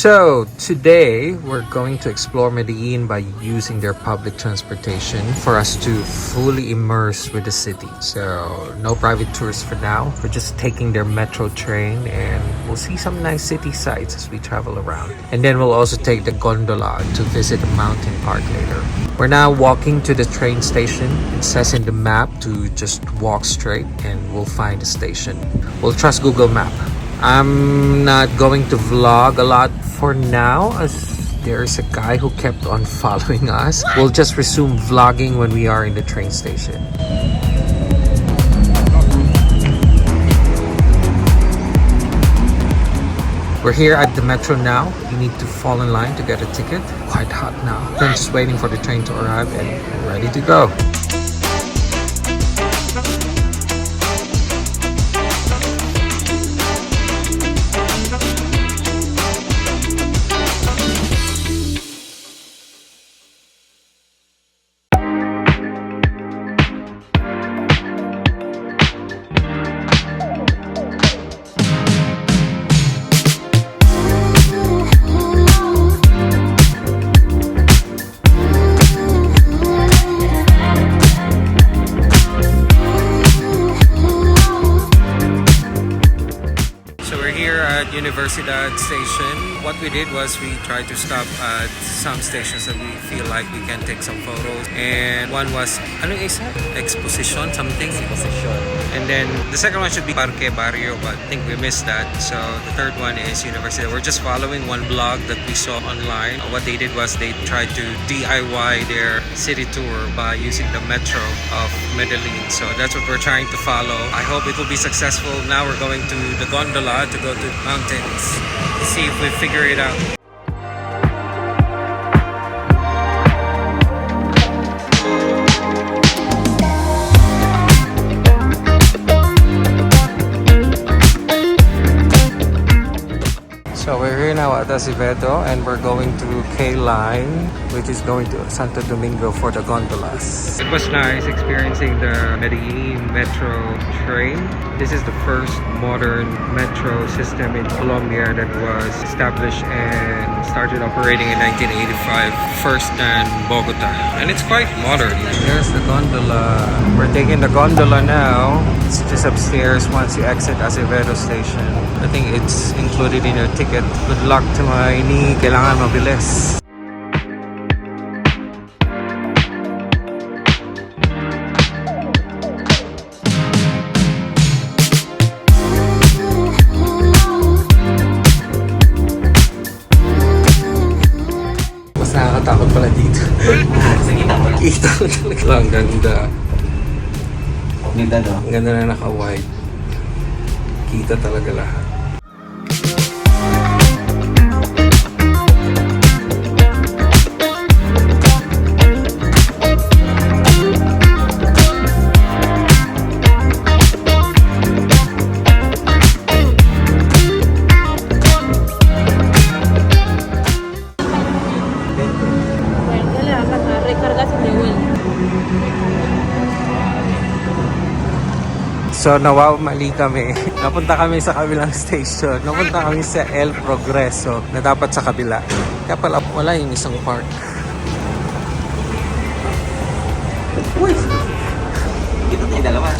So today we're going to explore Medellin by using their public transportation for us to fully immerse with the city. So no private tours for now. We're just taking their metro train and we'll see some nice city sights as we travel around. And then we'll also take the gondola to visit a mountain park later. We're now walking to the train station. It says in the map to just walk straight and we'll find the station. We'll trust Google Map. I'm not going to vlog a lot for now as there's a guy who kept on following us. We'll just resume vlogging when we are in the train station. We're here at the metro now. You need to fall in line to get a ticket. Quite hot now. I'm just waiting for the train to arrive and we're ready to go. Universidad station. What we did was we tried to stop at some stations that we feel like we can take some photos. And one was, ano isa? Exposition, something? Exposition. And then the second one should be Parque Barrio, but I think we missed that. So the third one is Universidad. We're just following one blog that we saw online. What they did was they tried to DIY their city tour by using the metro of Medellin. So that's what we're trying to follow. I hope it will be successful. Now we're going to the gondola to go to the mountains. See if we figure it out. So we're here now at Acevedo and we're going to K-Line, which is going to Santo Domingo for the gondolas. It was nice experiencing the Medellin metro train. This is the first modern metro system in Colombia that was established and started operating in 1985, first than Bogota. And it's quite modern. There's the gondola. We're taking the gondola now. It's just upstairs once you exit Acevedo station. I think it's included in your ticket. Good luck to my knee. Kailangan mabilis. Mas nakakatakot pala dito. Kita ko talaga. Ang ganda. Ganda no? Ang ganda na naka-wide. Kita talaga lahat. So nawawmali kami. Napunta kami sa kabilang station. Napunta kami sa El Progreso na dapat sa kabila. Kaya pala wala yung isang park. Uy! Ito na yung dalawa.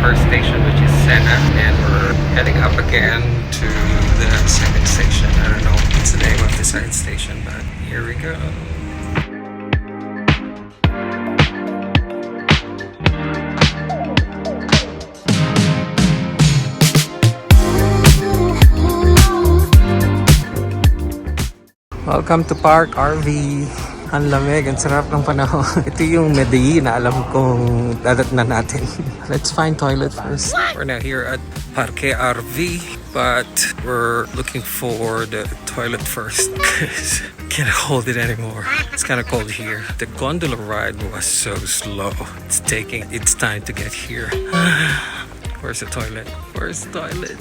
First station, which is Sena, and we're heading up again to the second station. I don't know what's the name of the second station, but here we go. Welcome to Parque Arvi. Ang lamig, ang sarap ng panahon. Ito yung Medellin na alam kong dadatnan natin. Let's find toilet first. We're now here at Parque Arvi, but we're looking for the toilet first because can't hold it anymore. It's kind of cold here. The gondola ride was so slow. It's taking its time to get here. Where's the toilet? Where's the toilet?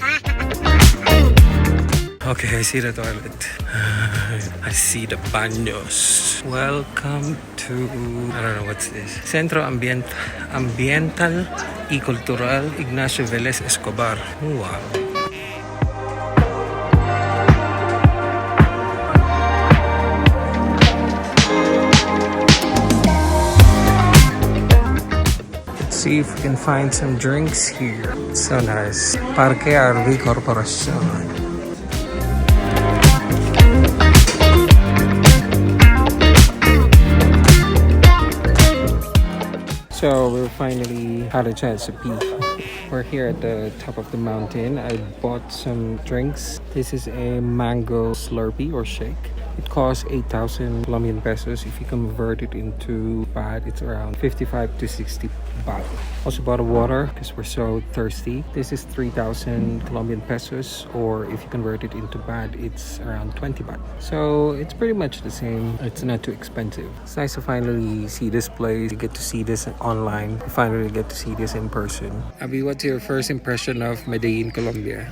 Okay, I see the toilet. I see the baños. Welcome to, I don't know what's this. Centro Ambiental y Cultural Ignacio Velez Escobar. Wow. See if we can find some drinks here. It's so nice. Parque Arvi Corporación. So we finally had a chance to pee. We're here at the top of the mountain. I bought some drinks. This is a mango slurpee or shake. It costs 8,000 Colombian pesos. If you convert it into baht, it's around 55 to 60 baht. Also bought a water because we're so thirsty. This is 3,000 Colombian pesos, or if you convert it into baht, it's around 20 baht. So it's pretty much the same. It's not too expensive. It's nice to finally see this place. You get to see this online. You finally get to see this in person. Abby, what's your first impression of Medellin, Colombia?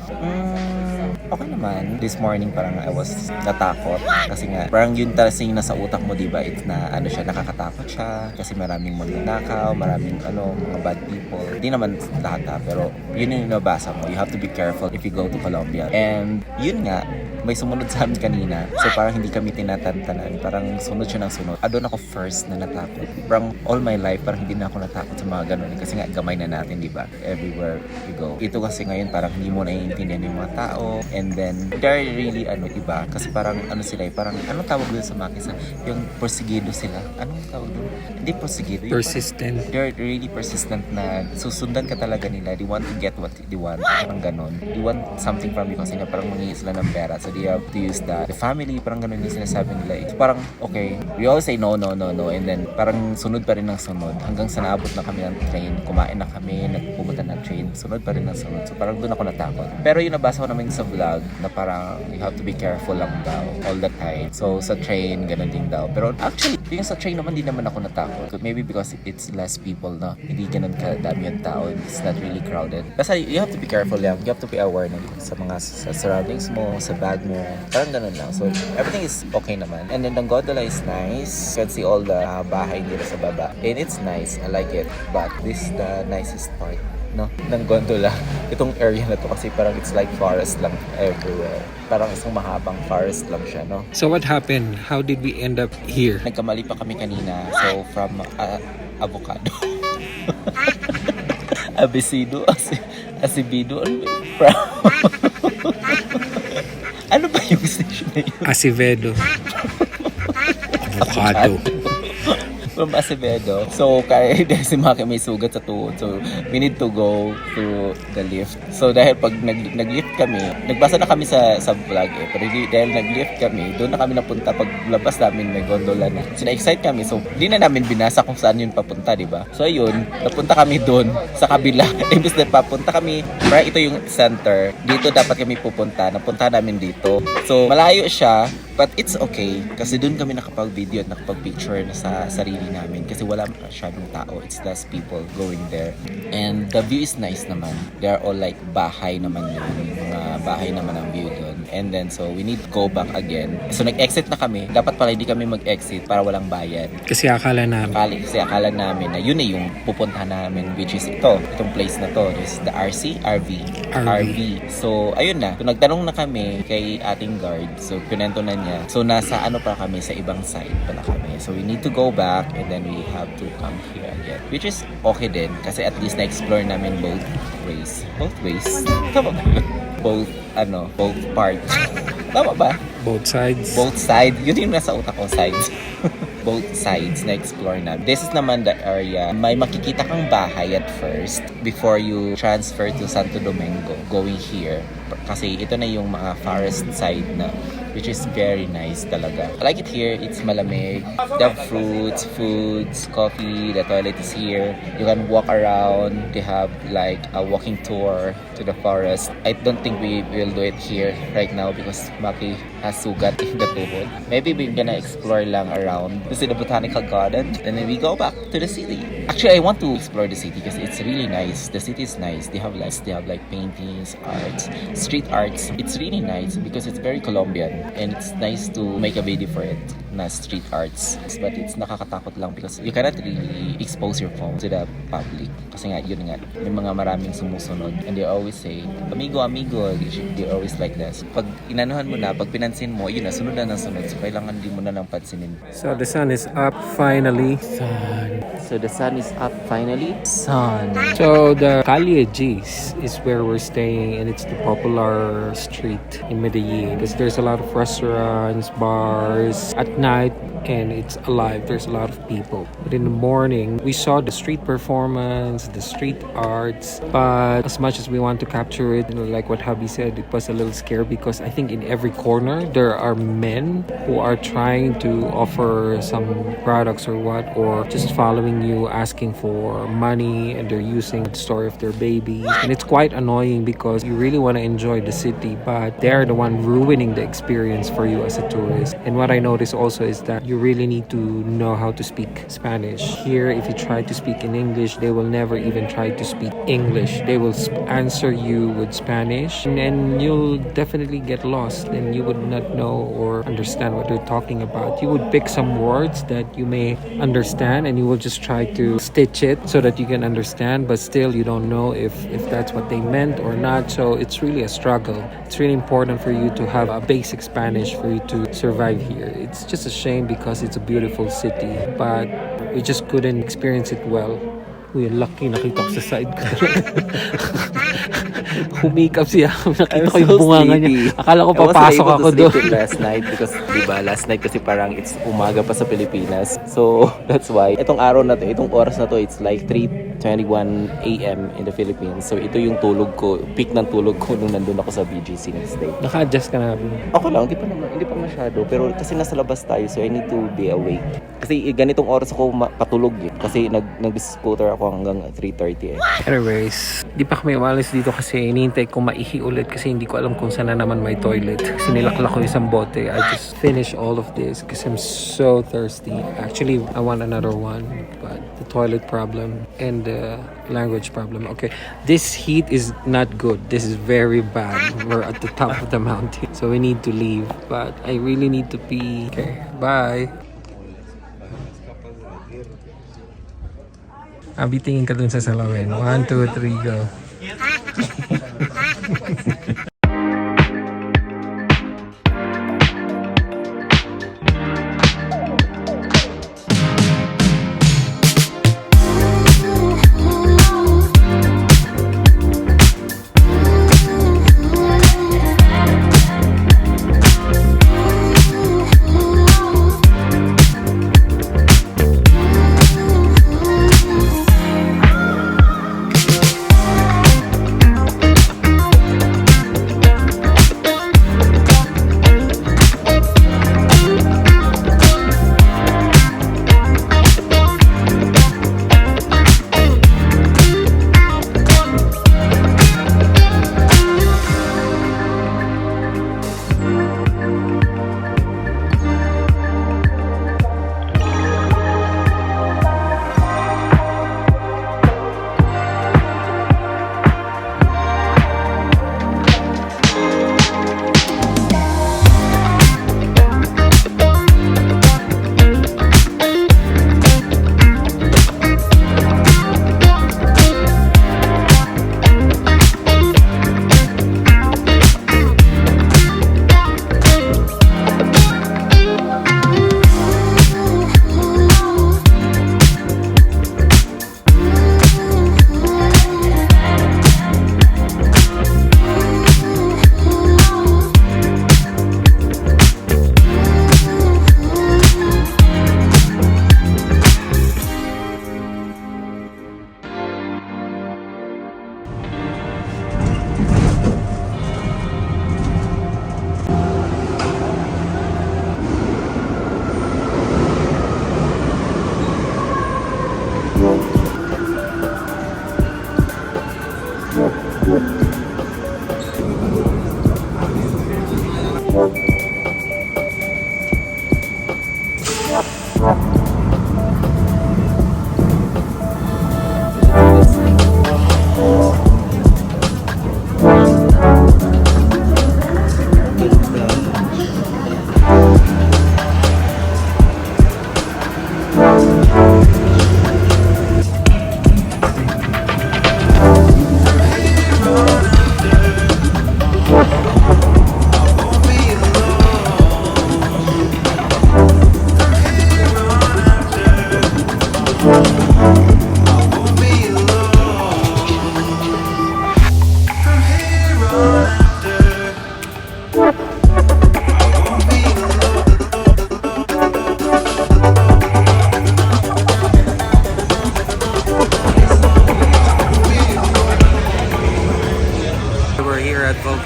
Okay naman. This morning parang I was natakot kasi nga parang yun talaga yung nasa utak mo, diba? It's na ano siya, nakakatakot siya kasi maraming magnanakaw, maraming mga bad people. Hindi naman lahat pero yun yung nabasa mo. You have to be careful if you go to Colombia. And yun nga, may sumunod sa amin kanina. So parang hindi kami tinatantanan. Parang sunod siya ng sunod. Doon ako first na natakot. Parang all my life, parang hindi na ako natakot sa mga ganun. Kasi nga, gamay na natin, diba? Everywhere you go. Ito kasi ngayon, parang hindi mo naiintindihan yung mga tao. And then, they're really, iba. Kasi parang, sila, parang, anong tawag doon sa Mackee? Yung perseguido sila. Anong tawag doon? Hindi perseguido. Persistent. They're really persistent na susundan ka talaga nila. They want to get what they want. Parang ganun. They want something from you kasi nga parang mangingi sila ng pera. So, they have to use that. The family, parang ganun yung sinasabi nila. So, parang, okay, we always say no. And then, parang sunod pa rin ng sunod. Hanggang sa naabot na kami ng train. Kumain na kami, nagpupunta ng train. Sunod pa rin ng sunod. So, parang doon ako natakot. Pero yung nabasa ko naman sa vlog na parang you have to be careful lang daw all the time. So, sa train, ganun din daw. Pero actually, yung sa train naman, di naman ako natakot. Maybe because it's less people, no? Hindi ganun kadami yung tao. It's not really crowded. Kasi you have to be careful lang. You have to be aware na sa mga surroundings mo, sa bag mo. Parang ganun lang. So, everything is okay naman. And then, the gondola is nice. You can see all the bahay nila sa baba. And it's nice. I like it. But this is the nicest part, no? Ng gondola. Itong area na to kasi parang it's like forest lang everywhere. Parang isang mahabang forest lang siya, no? So what happened? How did we end up here? Nagkamali pa kami kanina. So, from avocado. Abisido. Asibido. Ano ba yung station na yun? Acevedo. Avocado. From Acevedo. So, kaya dahil si Mackee may sugat sa tuhod. So, we need to go to the lift. So, dahil pag nag-lift kami, nagbasa na kami sa vlog eh. Pero dahil nag-lift kami, doon na kami napunta. Pag labas namin, may gondola na. So, na-excite kami. So, di na namin binasa kung saan yun papunta, di ba? So, ayun, napunta kami doon sa kabila. Imbes na papunta kami, para ito yung center. Dito dapat kami pupunta. Napunta namin dito. So, malayo siya. But it's okay. Kasi doon kami nakapag-video at nakapag-picture na sa sarili namin. Kasi wala masyadong tao. It's less people going there. And the view is nice naman. They're all like bahay naman yun. Mga bahay naman ang view doon. And then so we need to go back again. So nag-exit na kami. Dapat pala hindi kami mag-exit para walang bayad. Kasi akala namin na yun eh yung pupuntahan namin, which is ito. Itong place na to. This is the RV. So ayun na. So nagtanong na kami kay ating guard. So pinento na niya. So nasa pa kami, sa ibang side pala kami. So we need to go back and then we have to come here again. Which is okay din kasi at least na-explore namin both ways. Tama ba yun? Both parts. Tama ba? both sides. Yun yung nasa utak ko, sides. Both sides na explore na. This is naman the area. May makikita kang bahay at first. before you transfer to Santo Domingo going here. Kasi ito na yung mga forest side na, which is very nice talaga. I like it here. It's malamig. They have fruits, foods, coffee. The toilet is here. You can walk around. They have like a walking tour to the forest. I don't think we will do it here right now because Mackee has sugat in the tuhod. Maybe we're gonna explore lang around to see the botanical garden and then we go back to the city. Actually, I want to explore the city because it's really nice. The city is nice. They have like paintings, arts, street arts. It's really nice because it's very Colombian and it's nice to make a video for it na street arts. But it's nakakatakot lang because you cannot really expose your phone to the public. Kasi nga, yun nga, may mga maraming sumusunod and they always say, amigo, amigo. They're always like this. Pag inanuhan mo na, pag pinansin mo, yun na, sunod na ng sunod. So, kailangan di mo na lang pansinin. So the sun is up finally. So the sun is up finally. Sun. So the Calle G's is where we're staying, and it's the popular street in Medellin because there's a lot of restaurants, bars at night, and it's alive. There's a lot of people. But in the morning, we saw the street performance, the street arts. But as much as we want to capture it, like what Hubbee said, it was a little scary because I think in every corner there are men who are trying to offer some products or what, or just following you, asking for money, and they're using the story of their babies. And it's quite annoying because you really want to enjoy the city, but they're the one ruining the experience for you as a tourist. And what I noticed also is that you really need to know how to speak Spanish. Here, if you try to speak in English, they will never even try to speak English. They will answer you with Spanish, and you'll definitely get lost and you would not know or understand what they're talking about. You would pick some words that you may understand and you will just try to stitch it so that you can understand, but still you don't know if that's what they meant or not. So it's really a struggle. It's really important for you to have a basic Spanish for you to survive here. It's just a shame because it's a beautiful city, but we just couldn't experience it well. Uy, lucky, nakita ko sa side ko. Humikap siya. Nakita ko yung bunganga niya. Akala ko papasok ako doon. Last night because, diba, last night kasi parang it's umaga pa sa Pilipinas. So, that's why. Itong araw na to, itong oras na to, it's like 3:21 a.m. in the Philippines. So, ito yung tulog ko, peak ng tulog ko nung nandun ako sa BGC next day. Naka-adjust ka na. Ako lang, hindi pa masyado. Pero kasi nasa labas tayo, so I need to be awake. Kasi ganitong oras ako patulog eh. Kasi nag-scooter ako hanggang 3:30 eh. Anyways, di pa kami umalis dito kasi inihintay ko maihi ulit kasi hindi ko alam kung saan na naman may toilet. Kasi nilakla ko isang bote. I just finished all of this because I'm so thirsty. Actually, I want another one, but the toilet problem and the language problem. Okay, this heat is not good. This is very bad. We're at the top of the mountain, so we need to leave. But I really need to pee. Okay, bye. Tingin ka dun sa salawin. 1, 2, 3, go.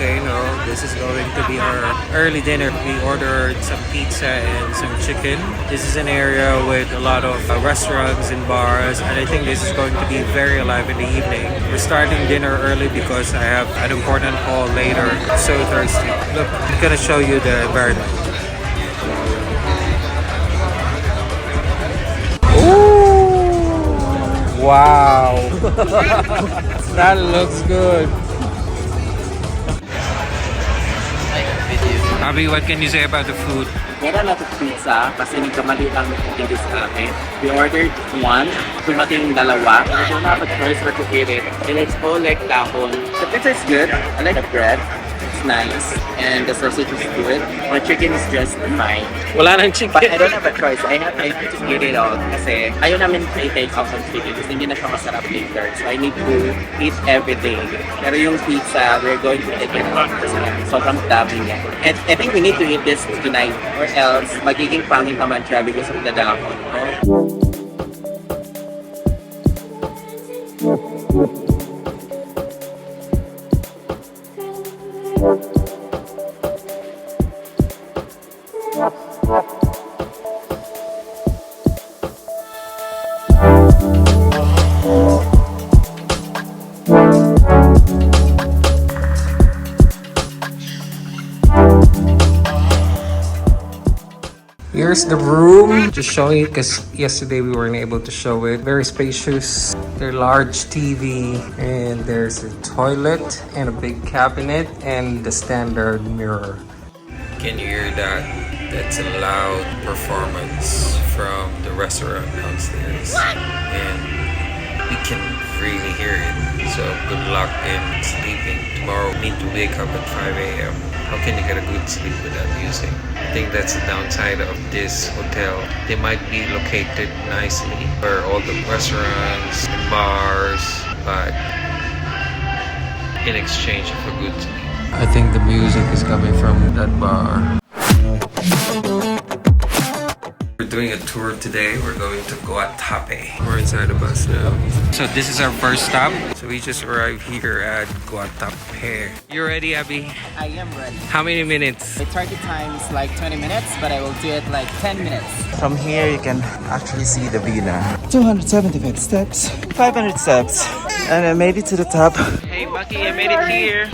say no. This is going to be our early dinner. We ordered some pizza and some chicken. This is an area with a lot of restaurants and bars, and I think this is going to be very alive in the evening. We're starting dinner early because I have an important call later. I'm so thirsty. Look, I'm gonna show you the environment. Wow, that looks good. Abby, what can you say about the food? Meron na ito pizza kasi nagkamali lang in this amin. We ordered one, dumating dalawa. We don't have a choice but to eat it. And it's all like dahon. The pizza is good. I like the bread. It's nice. And the sausage is good. The chicken is just fine. Wala nang chicken. But I don't have a choice. I have to eat it all. Kasi ayaw namin i-take out ng chicken kasi hindi na siya masarap later. So I need to eat everything. Pero yung pizza, we're going to eat it all kasi sobrang dami niya. And I think we need to eat this tonight or else magiging pangit naman siya because of the dahon. Here's the room. Just showing it because yesterday we weren't able to show it. Very spacious. There's a large TV and there's a toilet and a big cabinet and the standard mirror. Can you hear that? That's a loud performance from the restaurant downstairs. And we can really hear it. So good luck in sleeping. Tomorrow we need to wake up at 5 a.m. How can you get a good sleep without music? I think that's the downside of this hotel. They might be located nicely where all the restaurants and bars, but in exchange for good sleep. I think the music is coming from that bar. We're doing a tour today. We're going to Guatape. We're inside the bus now. So this is our first stop. So we just arrived here at Guatape. You ready, Abby? I am ready. How many minutes? The target time is like 20 minutes, but I will do it like 10 minutes. From here, you can actually see the view now. 275 steps, 500 steps, and I made it to the top. Hey, Mackee, I made it here.